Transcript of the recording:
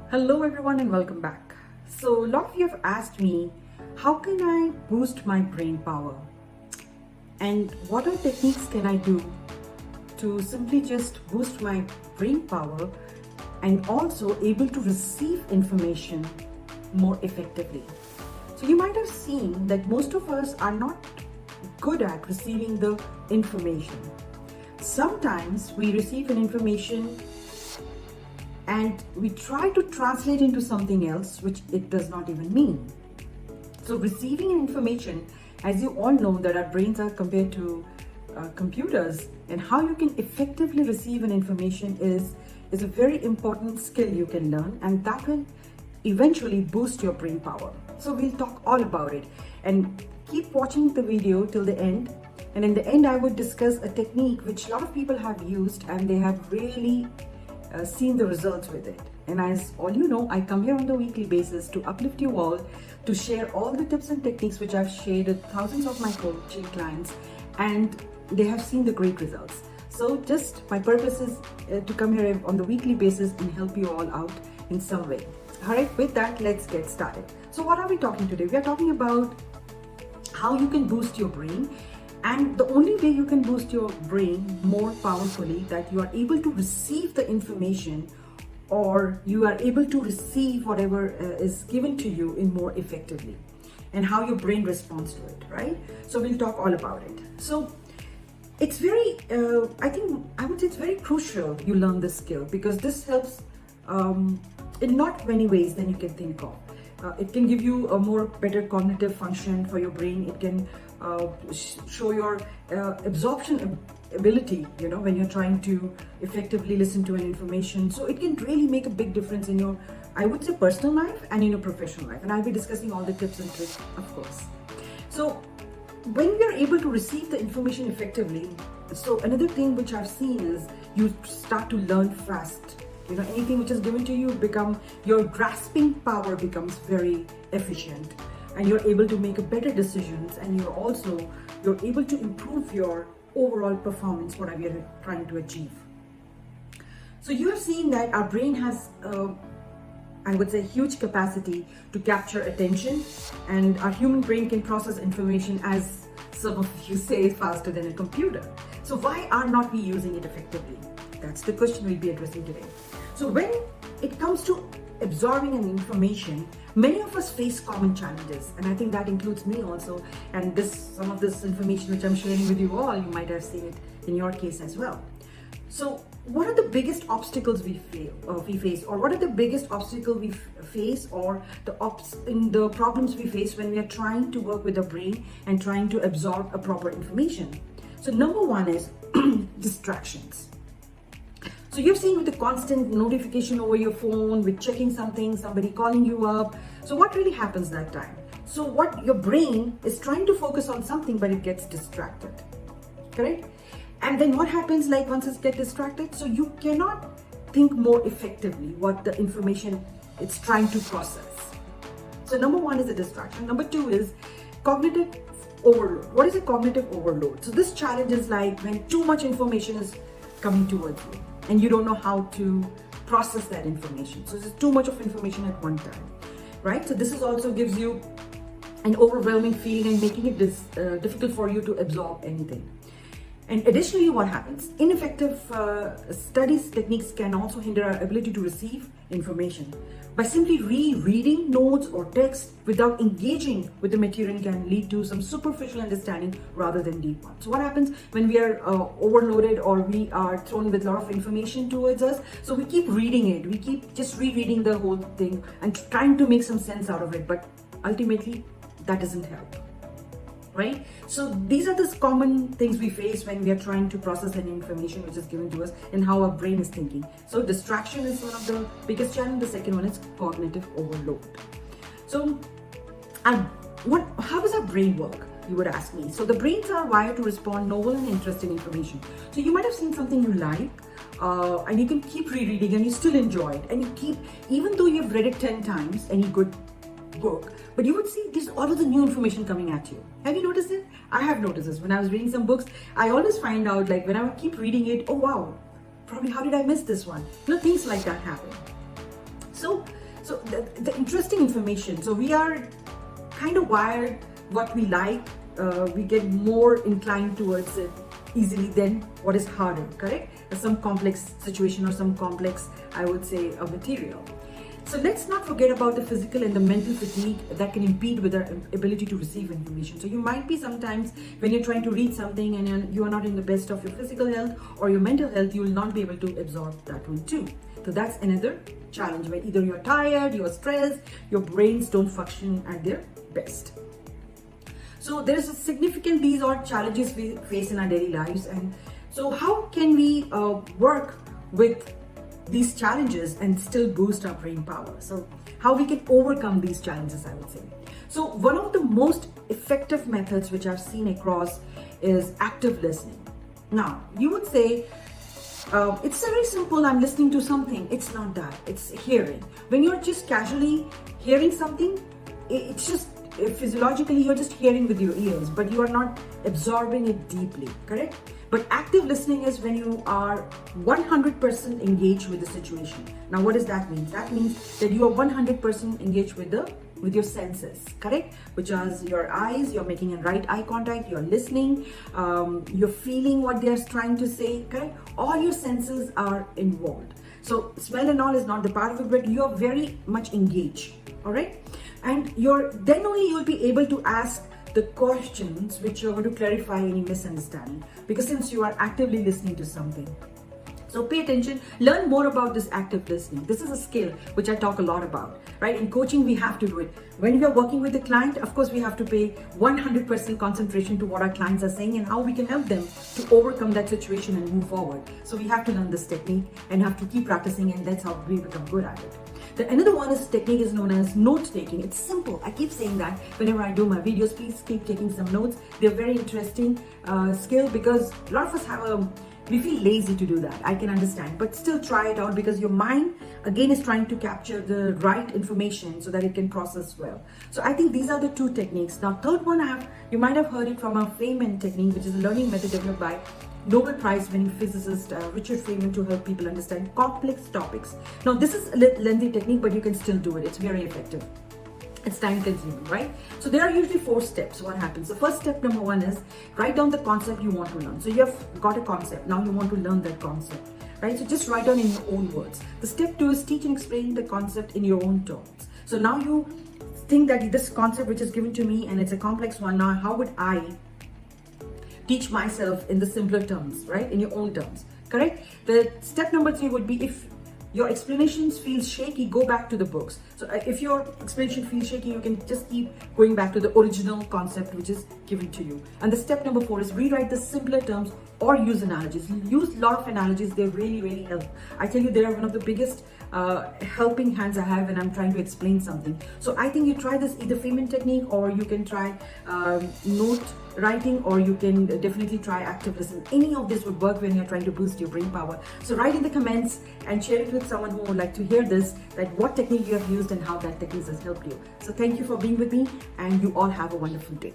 Hello everyone and welcome back. So a lot of you have asked me, how can I boost my brain power? And what are techniques can I do to simply just boost my brain power and also able to receive information more effectively? So you might have seen that most of us are not good at receiving the information. Sometimes we receive an information and we try to translate into something else which it does not even mean. So receiving information, as you all know that our brains are compared to computers, and how you can effectively receive an information is a very important skill you can learn, and that will eventually boost your brain power. So we'll talk all about it, and keep watching the video till the end. And in the end I would discuss a technique which a lot of people have used and they have really seen the results with it. And as all you know, I come here on the weekly basis to uplift you all, to share all the tips and techniques which I've shared with thousands of my coaching clients, and they have seen the great results. So just my purpose is to come here on the weekly basis and help you all out in some way. Alright, with that, let's get started. So what are we talking today? We are talking about how you can boost your brain. And the only way you can boost your brain more powerfully, that you are able to receive the information, or you are able to receive whatever is given to you in more effectively, and how your brain responds to it, right? So we'll talk all about it. So it's very, I would say it's very crucial you learn this skill, because this helps in not many ways than you can think of. It can give you a more better cognitive function for your brain. It can show your absorption ability, when you're trying to effectively listen to an information. So it can really make a big difference in your, I would say, personal life and in your professional life. And I'll be discussing all the tips and tricks, of course. So when we are able to receive the information effectively, so another thing which I've seen is you start to learn fast. Anything which is given to you, your grasping power becomes very efficient, and you're able to make a better decisions, and you're able to improve your overall performance, whatever you're trying to achieve. So you have seen that our brain has, I would say, huge capacity to capture attention, and our human brain can process information, as some of you say, faster than a computer. So why are not we using it effectively? That's the question we'll be addressing today. So when it comes to absorbing an information, many of us face common challenges, and I think that includes me also. And some of this information which I'm sharing with you all, you might have seen it in your case as well. So what are the biggest obstacles we face, or what are the biggest obstacles we face, or the problems we face when we are trying to work with the brain and trying to absorb a proper information? So number one is distractions. So you've seen with the constant notification over your phone, with checking something, somebody calling you up. So what really happens that time? So what your brain is trying to focus on something, but it gets distracted, correct? And then what happens, like once it gets distracted, so you cannot think more effectively what the information it's trying to process. So number one is a distraction. Number two is cognitive overload. What is a cognitive overload? So this challenge is like when too much information is coming towards you, and you don't know how to process that information. So there's too much of information at one time, right? So this also gives you an overwhelming feeling and making it difficult for you to absorb anything. And additionally, what happens? Ineffective studies techniques can also hinder our ability to receive information. By simply rereading notes or text without engaging with the material can lead to some superficial understanding rather than deep one. So what happens when we are overloaded, or we are thrown with a lot of information towards us? So we keep reading it, we keep just rereading the whole thing and trying to make some sense out of it, but ultimately that doesn't help. Right? So these are the common things we face when we are trying to process any information which is given to us, and how our brain is thinking. So distraction is one of the biggest challenges. The second one is cognitive overload. So how does our brain work, you would ask me? So the brains are wired to respond novel and interesting information. So you might have seen something you like, and you can keep rereading and you still enjoy it, and even though you've read it 10 times, any good book, but you would see there's all of the new information coming at you. Have you noticed it? I have noticed this. When I was reading some books, I always find out, like when I would keep reading it, oh wow, probably how did I miss this one? Things like that happen. So So the interesting information. So we are kind of wired what we like. We get more inclined towards it easily than what is harder, correct? Some complex situation or some complex, I would say, a material. So let's not forget about the physical and the mental fatigue that can impede with our ability to receive information. So you might be sometimes when you're trying to read something and you are not in the best of your physical health or your mental health, you will not be able to absorb that one too. So that's another challenge where either you're tired, you're stressed, your brains don't function at their best. So there's a significant, these are challenges we face in our daily lives. And so how can we work with these challenges and still boost our brain power? So how we can overcome these challenges, I would say. So one of the most effective methods which I've seen across is active listening. Now you would say, it's very simple, I'm listening to something. It's not that, it's hearing. When you're just casually hearing something, it's just physiologically you're just hearing with your ears, but you are not absorbing it deeply, correct? But active listening is when you are 100% engaged with the situation. Now what does that mean? That means that you are 100% engaged with your senses, correct? Which is your eyes, you're making a right eye contact, you're listening, you're feeling what they're trying to say, correct? All your senses are involved. So smell and all is not the part of it, but you're very much engaged, all right? And then only you'll be able to ask the questions which you're going to clarify any misunderstanding, because since you are actively listening to something. So pay attention, learn more about this active listening. This is a skill which I talk a lot about, right? In coaching, we have to do it. When we are working with the client, of course, we have to pay 100% concentration to what our clients are saying and how we can help them to overcome that situation and move forward. So we have to learn this technique and have to keep practicing, and that's how we become good at it. Another one is technique is known as note taking. It's simple. I keep saying that whenever I do my videos, please keep taking some notes. They're very interesting skill, because a lot of us we feel lazy to do that. I can understand, but still try it out, because your mind again is trying to capture the right information so that it can process well. So I think these are the two techniques. Now third one, you might have heard it from a Feynman technique, which is a learning method developed by Nobel Prize winning physicist Richard Feynman to help people understand complex topics. Now this is a lengthy technique, but you can still do it. It's very effective. It's time consuming, right? So there are usually 4 steps. What happens? So first step number 1 is write down the concept you want to learn. So you have got a concept. Now you want to learn that concept, right? So just write down in your own words. The step 2 is teach and explain the concept in your own terms. So now you think that this concept which is given to me and it's a complex one. Now how would I teach myself in the simpler terms, right? In your own terms, correct? The step number 3 would be, if your explanations feel shaky, go back to the books. So if your explanation feels shaky, you can just keep going back to the original concept which is given to you. And the step number 4 is rewrite the simpler terms or use analogies. Use a lot of analogies. They really, really help. I tell you, they are one of the biggest helping hands I have when I'm trying to explain something. So I think you try this either Feynman technique, or you can try note writing, or you can definitely try active listening. Any of this would work when you're trying to boost your brain power. So write in the comments and share it with someone who would like to hear this, that what technique you have used and how that technique has helped you. So thank you for being with me, and you all have a wonderful day.